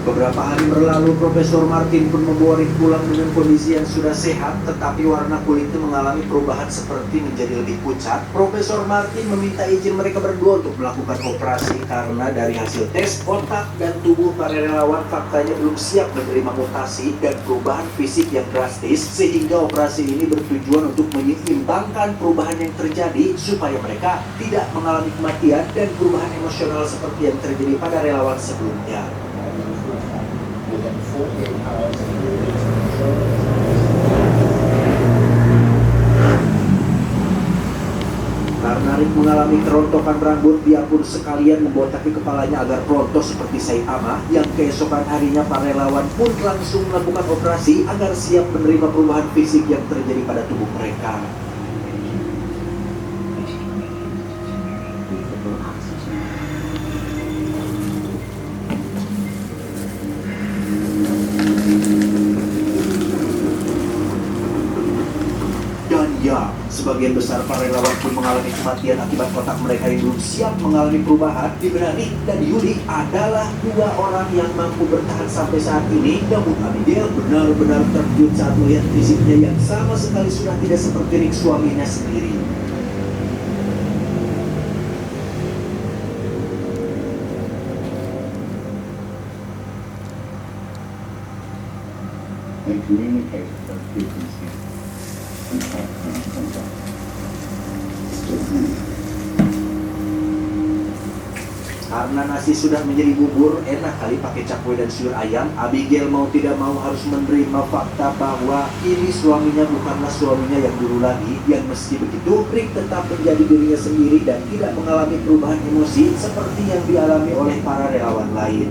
Beberapa hari berlalu, Profesor Martin pun membawa Rick pulang dengan kondisi yang sudah sehat, tetapi warna kulitnya mengalami perubahan seperti menjadi lebih pucat. Profesor Martin meminta izin mereka berdua untuk melakukan operasi karena dari hasil tes, otak dan tubuh para relawan faktanya belum siap menerima mutasi dan perubahan fisik yang drastis, sehingga operasi ini bertujuan untuk menyeimbangkan perubahan yang terjadi supaya mereka tidak mengalami kematian dan perubahan emosional seperti yang terjadi pada relawan sebelumnya. Karena Rick mengalami kerontokan rambut, dia pun sekalian membotaki kepalanya agar rontok seperti Said Amah, yang keesokan harinya para relawan pun langsung melakukan operasi agar siap menerima perubahan fisik yang terjadi pada tubuh mereka. Ya, sebagian besar para relawan pun mengalami kematian akibat otak mereka yang belum siap mengalami perubahan. Di mana Rick dan Yuli adalah dua orang yang mampu bertahan sampai saat ini. Namun Abigail benar-benar terkejut saat melihat fisiknya yang sama sekali sudah tidak seperti Rick suaminya sendiri. And communicate with those frequencies. Karena nasi sudah menjadi bubur, enak kali pakai cakwe dan sayur ayam. Abigail mau tidak mau harus menerima fakta bahwa ini suaminya bukanlah suaminya yang dulu lagi. Yang meski begitu, Rick tetap menjadi dirinya sendiri dan tidak mengalami perubahan emosi seperti yang dialami oleh para relawan lain.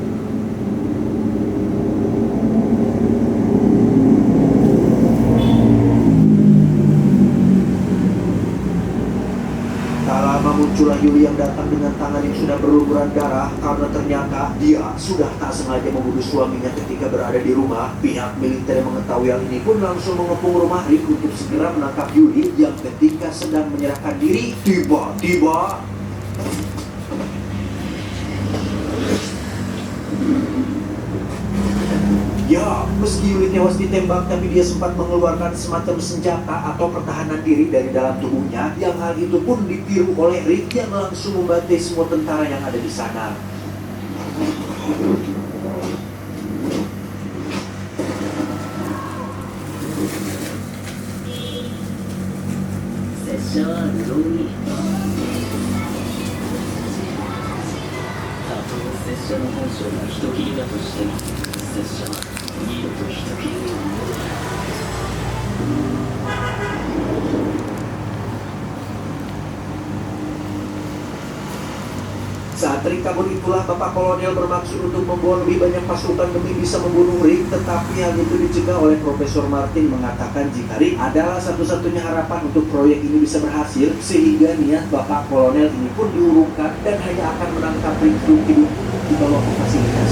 Muncullah Yuli yang datang dengan tangan yang sudah berlumuran darah karena ternyata dia sudah tak sengaja membunuh suaminya ketika berada di rumah. Pihak militer yang mengetahui hal ini pun langsung mengepung rumah Rick untuk segera menangkap Yuli yang ketika sedang menyerahkan diri, tiba-tiba ya, meski Yuli tewas ditembak, tapi dia sempat mengeluarkan semacam senjata atau pertahanan diri dari dalam tubuhnya, yang hal itu pun ditiru oleh Rick yang langsung membantai semua tentara yang ada di sana. Saat Rick kabur itulah Bapak Kolonel bermaksud untuk membawa lebih banyak pasukan demi bisa membunuh Rick, tetapi hal itu dicegah oleh Profesor Martin mengatakan jika Rick adalah satu-satunya harapan untuk proyek ini bisa berhasil, sehingga niat Bapak Kolonel ini pun diurungkan dan hanya akan menangkap Rick hidup untuk dibawa ke fasilitas.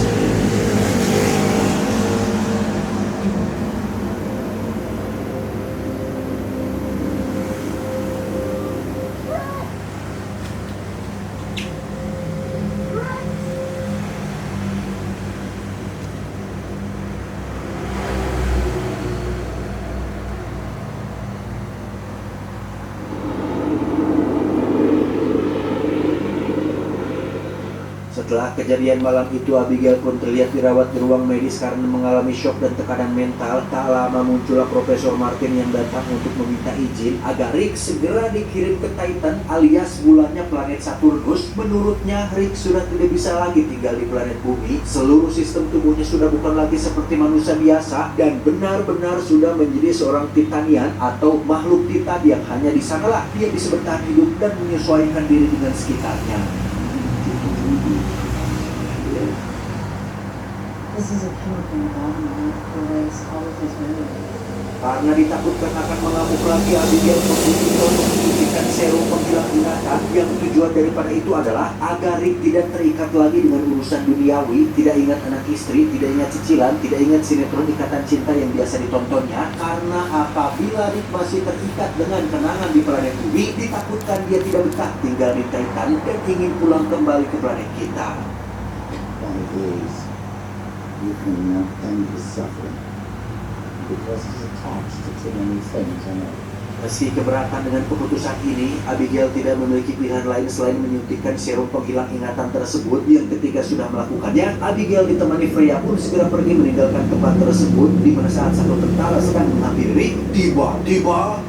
Setelah kejadian malam itu, Abigail pun terlihat dirawat di ruang medis karena mengalami syok dan tekanan mental. Tak lama muncullah Profesor Martin yang datang untuk meminta izin agar Rick segera dikirim ke Titan alias bulannya planet Saturnus. Menurutnya, Rick sudah tidak bisa lagi tinggal di planet bumi. Seluruh sistem tubuhnya sudah bukan lagi seperti manusia biasa dan benar-benar sudah menjadi seorang Titanian atau makhluk Titan yang hanya di sanalah dia bisa bertahan hidup dan menyesuaikan diri dengan sekitarnya. This is a chemical environment that relates all of his memories. Karena ditakutkan akan mengamuk lagi, Abigail memutuskan untuk memberikan serum penghilang ingatan yang tujuan daripada itu adalah agar Rick tidak terikat lagi dengan urusan duniawi, tidak ingat anak istri, tidak ingat cicilan, tidak ingat sinetron Ikatan Cinta yang biasa ditontonnya. Karena apabila Rick masih terikat dengan kenangan di planet bumi, ditakutkan dia tidak betah tinggal di Titan dan ingin pulang kembali ke planet kita. You cannot end his suffering because he's attached to too many things on earth. Meski keberatan dengan keputusan ini, Abigail tidak memiliki pilihan lain selain menyuntikkan serum penghilang ingatan tersebut yang ketika sudah melakukannya, Abigail ditemani Freya pun segera pergi meninggalkan tempat tersebut di mana saat satu tentara sedang menghampiri, tiba-tiba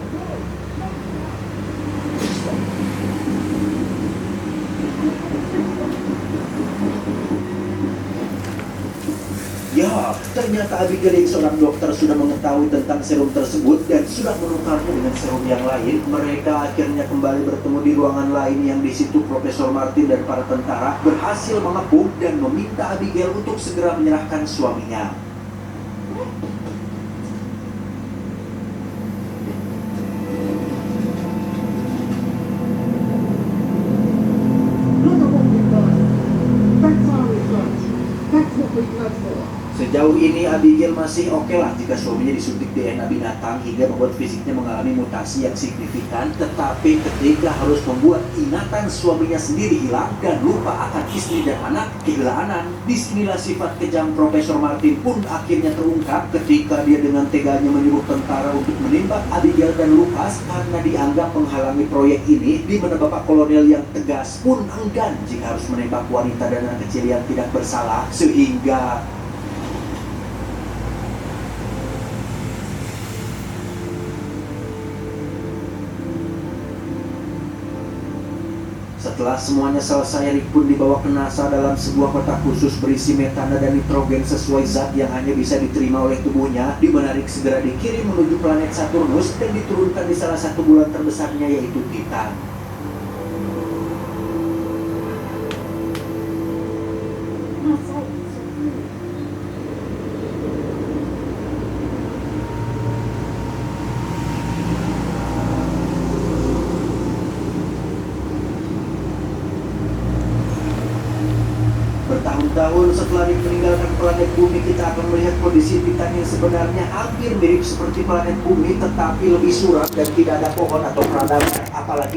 ya, ternyata Abigail yang seorang dokter sudah mengetahui tentang serum tersebut dan sudah menukarnya dengan serum yang lain. Mereka akhirnya kembali bertemu di ruangan lain yang di situ Profesor Martin dan para tentara berhasil mengepung dan meminta Abigail untuk segera menyerahkan suaminya. Not what we've got. That's all we've got. That's what we've got for. Sejauh ini Abigail masih oke lah jika suaminya disuntik DNA binatang hingga membuat fisiknya mengalami mutasi yang signifikan. Tetapi ketika harus membuat ingatan suaminya sendiri hilang dan lupa akan istri dan anak, kegilaan. Disinilah sifat kejam Profesor Martin pun akhirnya terungkap ketika dia dengan teganya menyuruh tentara untuk menembak Abigail dan Lucas karena dianggap menghalangi proyek ini, di mana Bapak Kolonel yang tegas pun enggan jika harus menembak wanita dan anak kecil yang tidak bersalah, sehingga setelah semuanya selesai, Rick pun dibawa ke NASA dalam sebuah kotak khusus berisi metana dan nitrogen sesuai zat yang hanya bisa diterima oleh tubuhnya, di mana Rick segera dikirim menuju planet Saturnus dan diturunkan di salah satu bulan terbesarnya yaitu Titan. That's all. So weird. Bertahun-tahun setelah Rick meninggalkan planet Bumi, kita akan melihat kondisi Titan yang sebenarnya hampir mirip seperti planet Bumi, tetapi lebih suram dan tidak ada pohon atau peradaban, apalagi